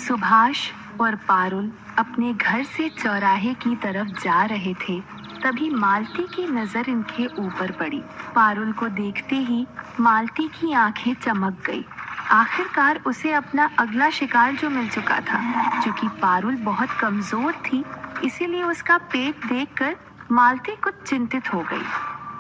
सुभाष और पारुल अपने घर से चौराहे की तरफ जा रहे थे, तभी मालती की नजर इनके ऊपर पड़ी। पारुल को देखते ही मालती की आंखें चमक गई। आखिरकार उसे अपना अगला शिकार जो मिल चुका था। क्योंकि पारुल बहुत कमजोर थी, इसीलिए उसका पेट देखकर मालती कुछ चिंतित हो गई।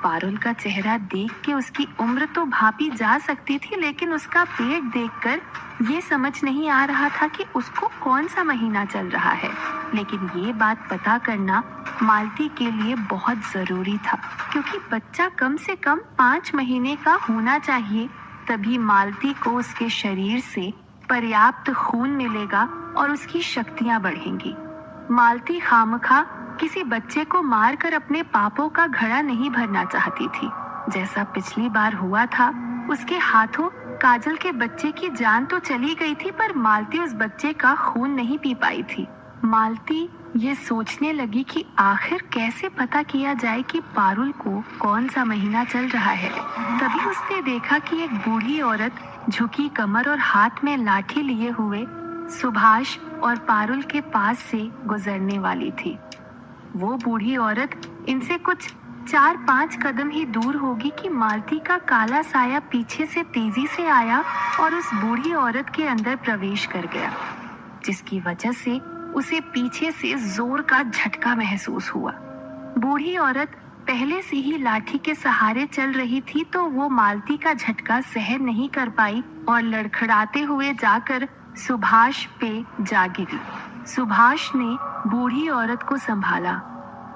पारुल का चेहरा देख के उसकी उम्र तो भापी जा सकती थी, लेकिन उसका पेट देखकर ये समझ नहीं आ रहा था कि उसको कौन सा महीना चल रहा है। लेकिन ये बात पता करना मालती के लिए बहुत जरूरी था, क्योंकि बच्चा कम से कम 5 महीने का होना चाहिए, तभी मालती को उसके शरीर से पर्याप्त खून मिलेगा और उसकी शक्तियां बढ़ेंगी। मालती खामखा किसी बच्चे को मारकर अपने पापों का घड़ा नहीं भरना चाहती थी। जैसा पिछली बार हुआ था, उसके हाथों काजल के बच्चे की जान तो चली गई थी, पर मालती उस बच्चे का खून नहीं पी पाई थी। मालती ये सोचने लगी कि आखिर कैसे पता किया जाए कि पारुल को कौन सा महीना चल रहा है। तभी उसने देखा कि एक बूढ़ी औरत झुकी कमर और हाथ में लाठी लिए हुए सुभाष और पारुल के पास से गुजरने वाली थी। वो बूढ़ी औरत इनसे कुछ 4-5 कदम ही दूर होगी कि मालती का काला साया पीछे से तेजी से आया और उस बूढ़ी औरत के अंदर प्रवेश कर गया, जिसकी वजह से उसे पीछे से जोर का झटका महसूस हुआ। बूढ़ी औरत पहले से ही लाठी के सहारे चल रही थी, तो वो मालती का झटका सहन नहीं कर पाई और लड़खड़ाते हुए जाकर सुभाष पे जा गिरी। सुभाष ने बूढ़ी औरत को संभाला।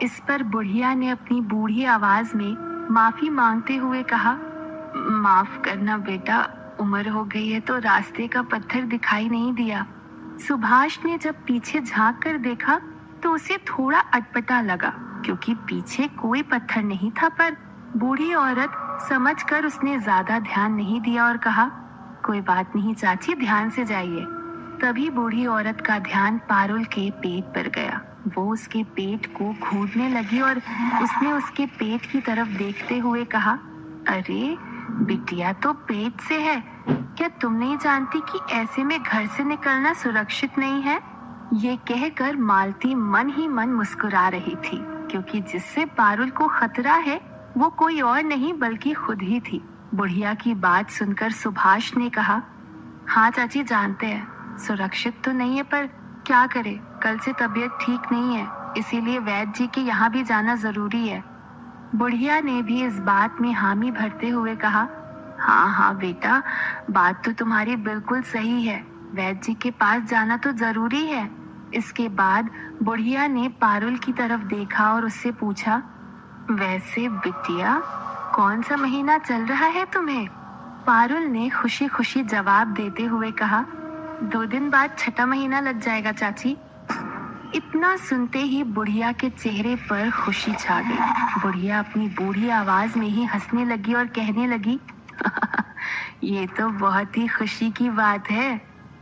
इस पर बुढ़िया ने अपनी बूढ़ी आवाज में माफी मांगते हुए कहा, माफ करना बेटा, उम्र हो गई है तो रास्ते का पत्थर दिखाई नहीं दिया। सुभाष ने जब पीछे झांक कर देखा तो उसे थोड़ा अटपटा लगा, क्योंकि पीछे कोई पत्थर नहीं था, पर बूढ़ी औरत समझकर उसने ज्यादा ध्यान नहीं दिया और कहा, कोई बात नहीं चाची, ध्यान से जाइए। तभी बूढ़ी औरत का ध्यान पारुल के पेट पर गया। वो उसके पेट को घूरने लगी और उसने उसके पेट की तरफ देखते हुए कहा, अरे बिटिया तो पेट से है, क्या तुम नहीं जानती कि ऐसे में घर से निकलना सुरक्षित नहीं है? ये कहकर मालती मन ही मन मुस्कुरा रही थी, क्योंकि जिससे पारुल को खतरा है वो कोई और नहीं बल्कि खुद ही थी। बुढ़िया की बात सुनकर सुभाष ने कहा, हाँ चाची जानते हैं, सुरक्षित तो नहीं है, पर क्या करे, कल से तबीयत ठीक नहीं है, इसीलिए वैद्य जी के यहाँ भी जाना जरूरी है। बुढ़िया ने भी इस बात में हामी भरते हुए कहा, हाँ हाँ बेटा, बात तो तुम्हारी बिल्कुल सही है, वैद्य जी के पास जाना तो जरूरी है। इसके बाद बुढ़िया ने पारुल की तरफ देखा और उससे पूछा, वैसे बिटिया कौन सा महीना चल रहा है तुम्हें? पारुल ने खुशी खुशी जवाब देते हुए कहा, 2 दिन बाद छठा महीना लग जाएगा चाची। इतना सुनते ही बुढ़िया के चेहरे पर खुशी छा गई। बुढ़िया अपनी बूढ़ी आवाज में ही हंसने लगी और कहने लगी, ये तो बहुत ही खुशी की बात है।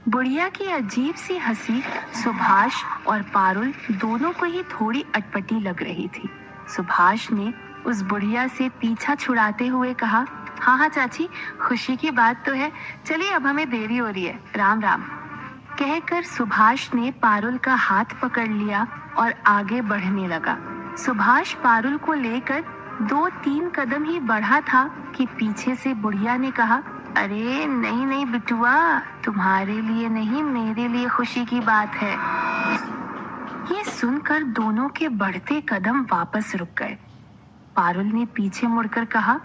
बुढ़िया की अजीब सी हंसी सुभाष और पारुल दोनों को ही थोड़ी अटपटी लग रही थी। सुभाष ने उस बुढ़िया से पीछा छुड़ाते हुए कहा, हाँ हाँ चाची, खुशी की बात तो है, चलिए अब हमें देरी हो रही है, राम राम। कहकर सुभाष ने पारुल का हाथ पकड़ लिया और आगे बढ़ने लगा। सुभाष पारुल को लेकर 2-3 कदम ही बढ़ा था कि पीछे से बुढ़िया ने कहा, अरे नहीं नहीं बिटुआ, तुम्हारे लिए नहीं, मेरे लिए खुशी की बात है। ये सुनकर दोनों के बढ़ते कदम वापस रुक गए। पारुल ने पीछे मुड़कर कहा,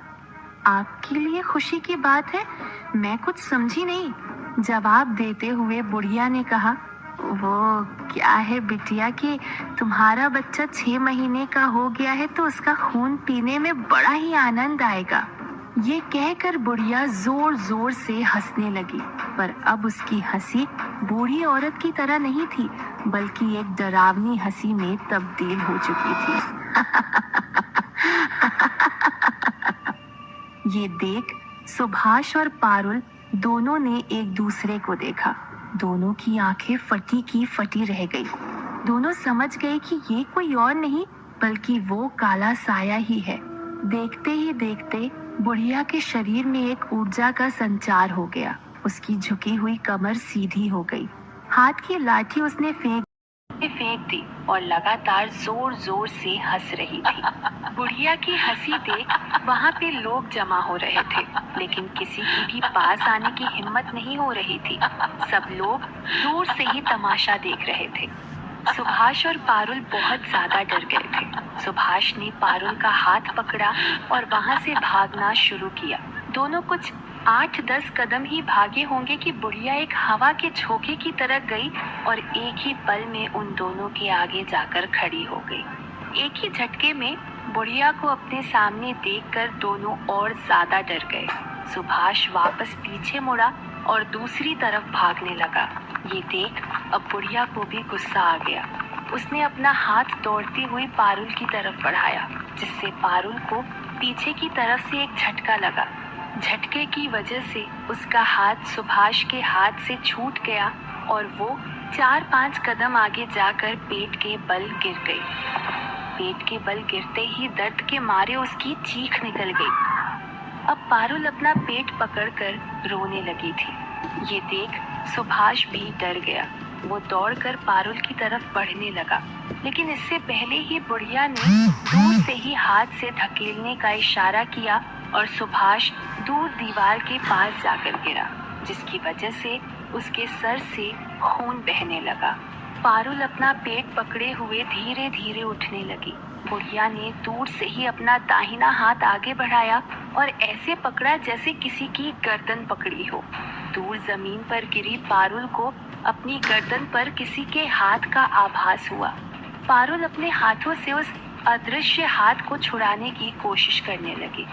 आपके लिए खुशी की बात है? मैं कुछ समझी नहीं। जवाब देते हुए बुढ़िया ने कहा, वो क्या है बिटिया कि तुम्हारा बच्चा 6 महीने का हो गया है, तो उसका खून पीने में बड़ा ही आनंद आएगा। ये कहकर बुढ़िया जोर जोर से हंसने लगी, पर अब उसकी हंसी बूढ़ी औरत की तरह नहीं थी, बल्कि एक डरावनी हंसी में तब्दील हो चुकी थी। ये देख सुभाष और पारुल दोनों ने एक दूसरे को देखा। दोनों की आंखें फटी की फटी रह गई। दोनों समझ गए कि ये कोई और नहीं बल्कि वो काला साया ही है। देखते ही देखते बुढ़िया के शरीर में एक ऊर्जा का संचार हो गया। उसकी झुकी हुई कमर सीधी हो गई, हाथ की लाठी उसने फेंक दी और लगातार जोर जोर से हंस रही थी। बुढ़िया की हंसी देख वहाँ पे लोग जमा हो रहे थे, लेकिन किसी की भी पास आने की हिम्मत नहीं हो रही थी। सब लोग दूर से ही तमाशा देख रहे थे। सुभाष और पारुल बहुत ज्यादा डर गए थे। सुभाष ने पारुल का हाथ पकड़ा और वहाँ से भागना शुरू किया। दोनों कुछ 8-10 कदम ही भागे होंगे कि बुढ़िया एक हवा के झोंके की तरह गई और एक ही पल में उन दोनों के आगे जाकर खड़ी हो गई। एक ही झटके में बुढ़िया को अपने सामने देखकर दोनों और ज्यादा डर गए। सुभाष वापस पीछे मुड़ा और दूसरी तरफ भागने लगा। ये देख अब बुढ़िया को भी गुस्सा आ गया। उसने अपना हाथ दौड़ती हुई पारुल की तरफ बढ़ाया, जिससे पारुल को पीछे की तरफ से एक झटका लगा। झटके की वजह से उसका हाथ सुभाष के हाथ से छूट गया और वो 4-5 कदम आगे जाकर पेट के बल गिर गई। पेट के बल गिरते ही दर्द के मारे उसकी चीख निकल गई। अब पारुल अपना पेट पकड़कर रोने लगी थी। ये देख सुभाष भी डर गया। वो दौड़कर पारुल की तरफ बढ़ने लगा, लेकिन इससे पहले ही बुढ़िया ने दूर से ही हाथ से धकेलने का इशारा किया और सुभाष दूर दीवार के पास जाकर गिरा, जिसकी वजह से उसके सर से खून बहने लगा। पारुल अपना पेट पकड़े हुए धीरे धीरे उठने लगी। बुढ़िया ने दूर से ही अपना दाहिना हाथ आगे बढ़ाया और ऐसे पकड़ा जैसे किसी की गर्दन पकड़ी हो। दूर जमीन पर गिरी पारुल को अपनी गर्दन पर किसी के हाथ का आभास हुआ। पारुल अपने हाथों से उस अदृश्य हाथ को छुड़ाने की कोशिश करने लगी।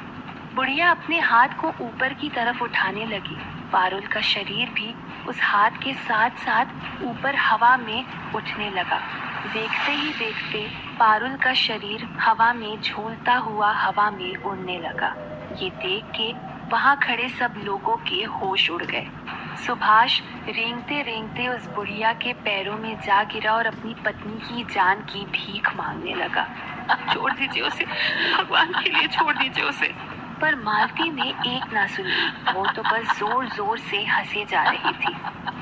बुढ़िया अपने हाथ को ऊपर की तरफ उठाने लगी। पारुल का शरीर भी उस हाथ के साथ साथ ऊपर हवा में उठने लगा। देखते ही देखते पारुल का शरीर हवा में झूलता हुआ हवा में उड़ने लगा। ये देख के वहाँ खड़े सब लोगों के होश उड़ गए। सुभाष रेंगते रेंगते उस बुढ़िया के पैरों में जा गिरा और अपनी पत्नी की जान की भीख मांगने लगा। छोड़ दीजिए उसे, भगवान के लिए छोड़ दीजिए उसे। पर मालती ने एक ना सुनी। वो तो बस जोर जोर से हंसे जा रही थी।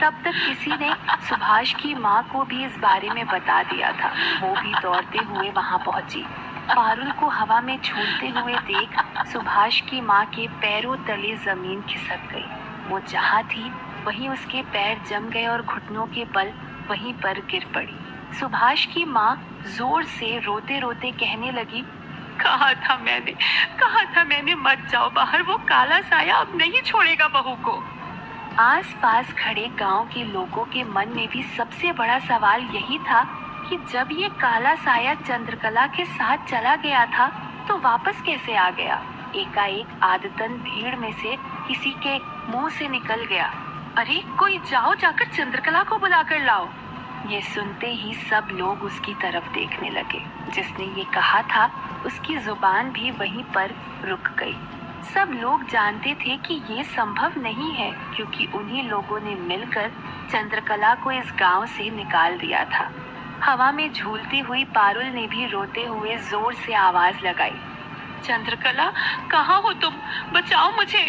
तब तक किसी ने सुभाष की माँ को भी इस बारे में बता दिया था। वो भी दौड़ते हुए वहाँ पहुँची। पारुल को हवा में झूलते हुए देख सुभाष की माँ के पैरों तले जमीन खिसक गई। वो जहाँ थी वहीं उसके पैर जम गए और घुटनों के बल वहीं पर गिर पड़ी। सुभाष की माँ जोर से रोते रोते कहने लगी, कहा था मैंने मत जाओ बाहर, वो काला साया अब नहीं छोड़ेगा बहू को। आस-पास खड़े गांव के लोगों के मन में भी सबसे बड़ा सवाल यही था कि जब ये काला साया चंद्रकला के साथ चला गया था तो वापस कैसे आ गया। एकाएक आदतन भीड़ में से किसी के मुंह से निकल गया, अरे कोई जाकर चंद्रकला को बुलाकर लाओ। ये सुनते ही सब लोग उसकी तरफ देखने लगे। जिसने ये कहा था उसकी जुबान भी वहीं पर रुक गई। सब लोग जानते थे कि ये संभव नहीं है, क्योंकि उन्हीं लोगों ने मिलकर चंद्रकला को इस गांव से निकाल दिया था। हवा में झूलती हुई पारुल ने भी रोते हुए जोर से आवाज लगाई, चंद्रकला कहाँ हो तुम, बचाओ मुझे।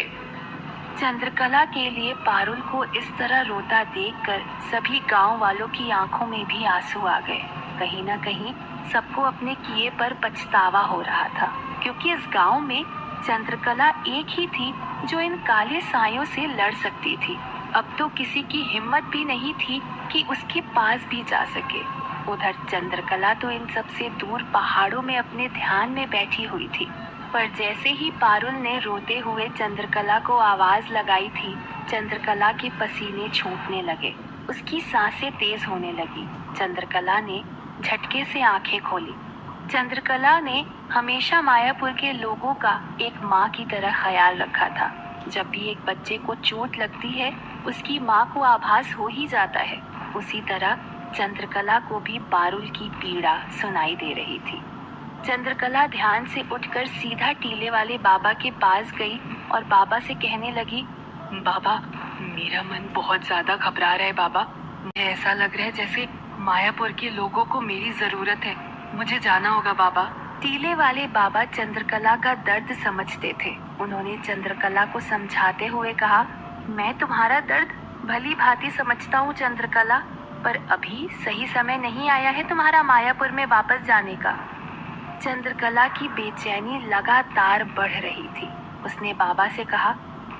चंद्रकला के लिए पारुल को इस तरह रोता देखकर सभी गांव वालों की आंखों में भी आंसू आ गए। कहीं न कहीं सबको अपने किए पर पछतावा हो रहा था, क्योंकि इस गांव में चंद्रकला एक ही थी जो इन काले सायों से लड़ सकती थी। अब तो किसी की हिम्मत भी नहीं थी कि उसके पास भी जा सके। उधर चंद्रकला तो इन सबसे दूर पहाड़ों में अपने ध्यान में बैठी हुई थी। पर जैसे ही पारुल ने रोते हुए चंद्रकला को आवाज लगाई थी, चंद्रकला के पसीने छूटने लगे। उसकी सांसें तेज होने लगी। चंद्रकला ने झटके से आंखें खोली। चंद्रकला ने हमेशा मायापुर के लोगों का एक माँ की तरह ख्याल रखा था। जब भी एक बच्चे को चोट लगती है उसकी माँ को आभास हो ही जाता है। उसी तरह चंद्रकला को भी पारुल की पीड़ा सुनाई दे रही थी। चंद्रकला ध्यान से उठकर सीधा टीले वाले बाबा के पास गई और बाबा से कहने लगी, बाबा मेरा मन बहुत ज्यादा घबरा रहा है बाबा। मुझे ऐसा लग रहा है जैसे मायापुर के लोगों को मेरी जरूरत है, मुझे जाना होगा बाबा। टीले वाले बाबा चंद्रकला का दर्द समझते थे। उन्होंने चंद्रकला को समझाते हुए कहा, मैं तुम्हारा दर्द भली भांति समझता हूँ चंद्रकला, पर अभी सही समय नहीं आया है तुम्हारा मायापुर में वापस जाने का। चंद्रकला की बेचैनी लगातार बढ़ रही थी। उसने बाबा से कहा,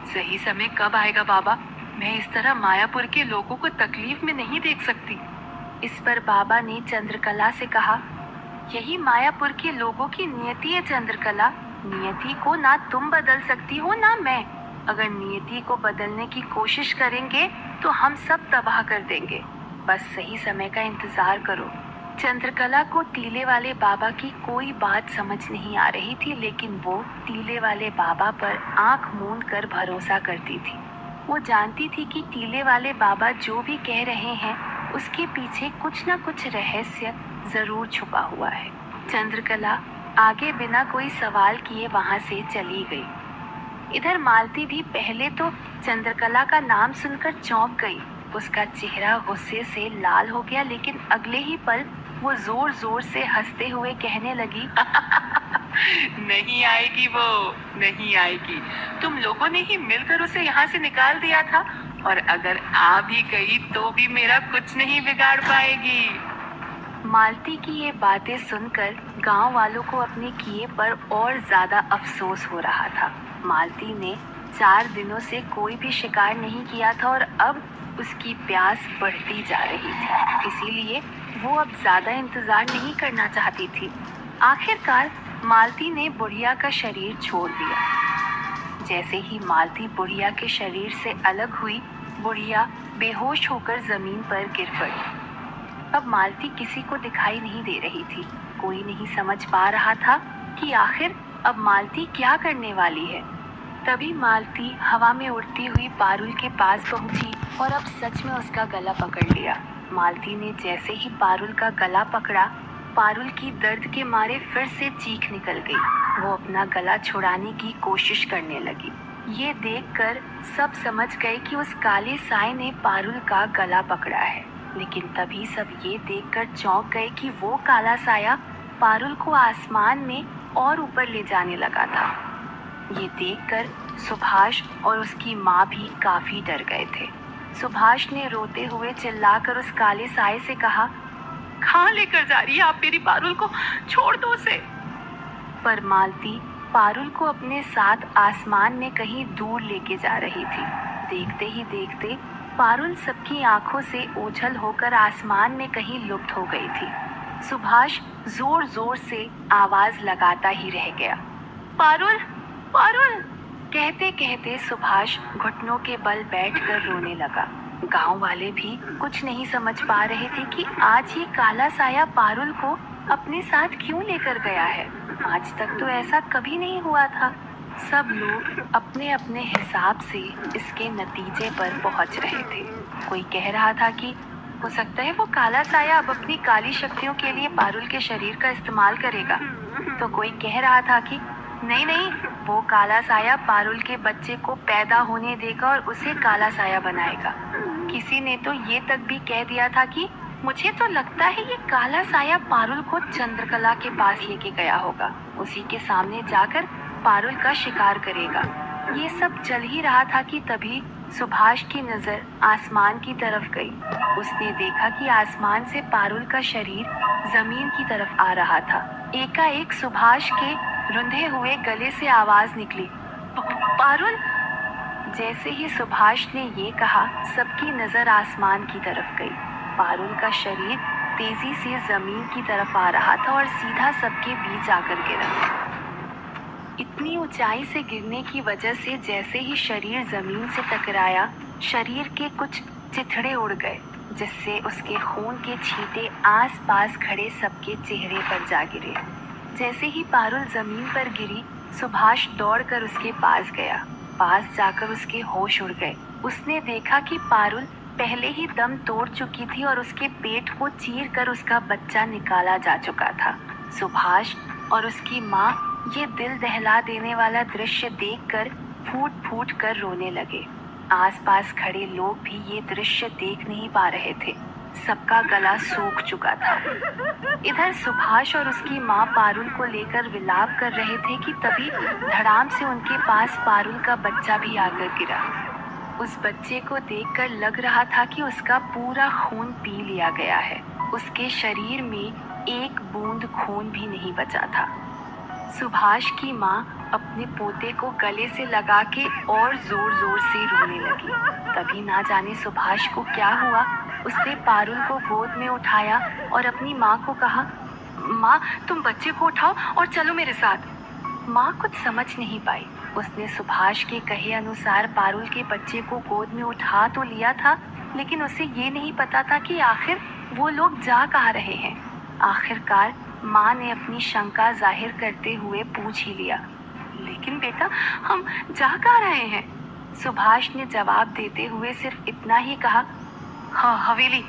सही समय कब आएगा बाबा? मैं इस तरह मायापुर के लोगों को तकलीफ में नहीं देख सकती। इस पर बाबा ने चंद्रकला से कहा, यही मायापुर के लोगों की नियति है चंद्रकला। नियति को ना तुम बदल सकती हो ना मैं। अगर नियति को बदलने की कोशिश करेंगे तो हम सब तबाह कर देंगे। बस सही समय का इंतजार करो। चंद्रकला को टीले वाले बाबा की कोई बात समझ नहीं आ रही थी, लेकिन वो टीले वाले बाबा पर आंख मूंद कर भरोसा करती थी। वो जानती थी कि टीले वाले बाबा जो भी कह रहे हैं उसके पीछे कुछ न कुछ रहस्य जरूर छुपा हुआ है। चंद्रकला आगे बिना कोई सवाल किए वहां से चली गई। इधर मालती भी पहले तो चंद्रकला का नाम सुनकर चौंक गई। उसका चेहरा गुस्से से लाल हो गया, लेकिन अगले ही पल वो जोर जोर से हंसते हुए कहने लगी, नहीं आएगी वो, नहीं आएगी। तुम लोगों ने ही मिलकर उसे यहाँ से निकाल दिया था, और अगर आ भी गई तो भी मेरा कुछ नहीं बिगाड़ पाएगी। मालती की ये बातें सुनकर गांव वालों को अपने किए पर और ज्यादा अफसोस हो रहा था। मालती ने 4 दिनों से कोई भी शिकार नहीं किया था और अब उसकी प्यास बढ़ती जा रही थी। इसीलिए वो अब ज्यादा इंतजार नहीं करना चाहती थी। आखिरकार मालती ने बुढ़िया का शरीर छोड़ दिया। जैसे ही मालती बुढ़िया के शरीर से अलग हुई, बुढ़िया बेहोश होकर जमीन पर गिर पड़ी। अब मालती किसी को दिखाई नहीं दे रही थी। कोई नहीं समझ पा रहा था कि आखिर अब मालती क्या करने वाली है। तभी मालती हवा में उड़ती हुई पारुल के पास पहुंची और अब सच में उसका गला पकड़ लिया। मालती ने जैसे ही पारुल का गला पकड़ा, पारुल की दर्द के मारे फिर से चीख निकल गई। वो अपना गला छुड़ाने की कोशिश करने लगी। ये देखकर सब समझ गए कि उस काले साए ने पारुल का गला पकड़ा है, लेकिन तभी सब ये देखकर चौंक गए कि वो काला साया पारुल को आसमान में और ऊपर ले जाने लगा था। ये देखकर सुभाष और उसकी माँ भी काफी डर गए थे। सुभाष ने रोते हुए चिल्लाकर उस काले साए से कहा, कहाँ लेकर जा रही है आप मेरी पारुल को? छोड़ दो उसे। पर मालती पारुल को अपने साथ आसमान में कहीं दूर लेके जा रही थी। देखते ही देखते पारुल सबकी आंखों से ओझल होकर आसमान में कहीं लुप्त हो गई थी। सुभाष जोर जोर से आवाज लगाता ही रह गया, पारुल, पारुल। कहते कहते सुभाष घुटनों के बल बैठकर रोने लगा। गांव वाले भी कुछ नहीं समझ पा रहे थे कि आज ये काला साया पारुल को अपने साथ क्यों लेकर गया है। आज तक तो ऐसा कभी नहीं हुआ था। सब लोग अपने अपने हिसाब से इसके नतीजे पर पहुंच रहे थे। कोई कह रहा था कि हो सकता है वो काला साया अब अपनी काली शक्तियों के लिए पारुल के शरीर का इस्तेमाल करेगा, तो कोई कह रहा था कि नहीं नहीं, वो काला साया पारुल के बच्चे को पैदा होने देगा और उसे काला साया बनाएगा। किसी ने तो ये तक भी कह दिया था कि मुझे तो लगता है ये काला साया पारुल को चंद्रकला के पास लेके गया होगा, उसी के सामने जाकर पारुल का शिकार करेगा। ये सब चल ही रहा था कि तभी सुभाष की नजर आसमान की तरफ गई। उसने देखा कि आसमान से पारुल का शरीर जमीन की तरफ आ रहा था। एकाएक सुभाष के रुंधे हुए गले से आवाज निकली, पारुल। जैसे ही सुभाष ने ये कहा, सबकी नजर आसमान की तरफ गई। पारुल का शरीर तेजी से जमीन की तरफ आ रहा था और सीधा सबके बीच आकर गिरा। इतनी ऊंचाई से गिरने की वजह से जैसे ही शरीर जमीन से टकराया, शरीर के कुछ चिथड़े उड़ गए, जिससे उसके खून के छींटे आसपास खड़े सबके चेहरे पर जा गिरे। जैसे ही पारुल जमीन पर गिरी, सुभाष दौड़कर उसके पास गया। पास जाकर उसके होश उड़ गए। उसने देखा कि पारुल पहले ही दम तोड़ चुकी थी और उसके पेट को चीर कर उसका बच्चा निकाला जा चुका था। सुभाष और उसकी माँ ये दिल दहला देने वाला दृश्य देखकर फूट फूट कर रोने लगे। आसपास खड़े लोग भी ये दृश्य देख नहीं पा रहे थे। सबका गला सूख चुका था। इधर सुभाष और उसकी माँ पारुल को लेकर विलाप कर रहे थे कि तभी धड़ाम से उनके पास पारुल का बच्चा भी आकर गिरा। उस बच्चे को देखकर लग रहा था कि उसका पूरा खून पी लिया गया है। उसके शरीर में एक बूंद खून भी नहीं बचा था। सुभाष की माँ अपने पोते को गले से लगा के और जोर जोर से रोने लगी। तभी ना जाने सुभाष को क्या हुआ, उसने पारुल को गोद में उठाया और अपनी माँ को कहा, माँ तुम बच्चे को उठाओ और चलो मेरे साथ। माँ कुछ समझ नहीं पाई। उसने सुभाष के कहे अनुसार पारुल के बच्चे को गोद में उठा तो लिया था, लेकिन उसे ये नहीं पता था कि आखिर वो लोग जा कहाँ रहे हैं। आखिरकार माँ ने अपनी शंका जाहिर करते हुए पूछ ही लिया, लेकिन बेटा हम जा कहाँ रहे हैं? सुभाष ने जवाब देते हुए सिर्फ इतना ही कहा, हाँ हवेली।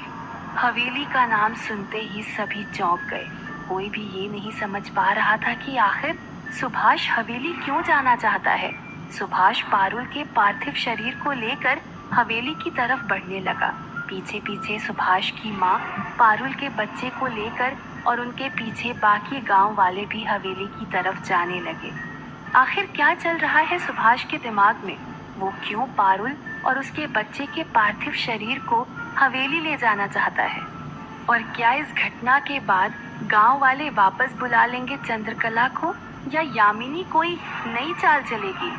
हवेली का नाम सुनते ही सभी चौंक गए। कोई भी ये नहीं समझ पा रहा था कि आखिर सुभाष हवेली क्यों जाना चाहता है। सुभाष पारुल के पार्थिव शरीर को लेकर हवेली की तरफ बढ़ने लगा। पीछे पीछे सुभाष की माँ पारुल के बच्चे को लेकर और उनके पीछे बाकी गांव वाले भी हवेली की तरफ जाने लगे। आखिर क्या चल रहा है सुभाष के दिमाग में? वो क्यों पारुल और उसके बच्चे के पार्थिव शरीर को हवेली ले जाना चाहता है? और क्या इस घटना के बाद गांव वाले वापस बुला लेंगे चंद्रकला को, या यामिनी कोई नई चाल चलेगी?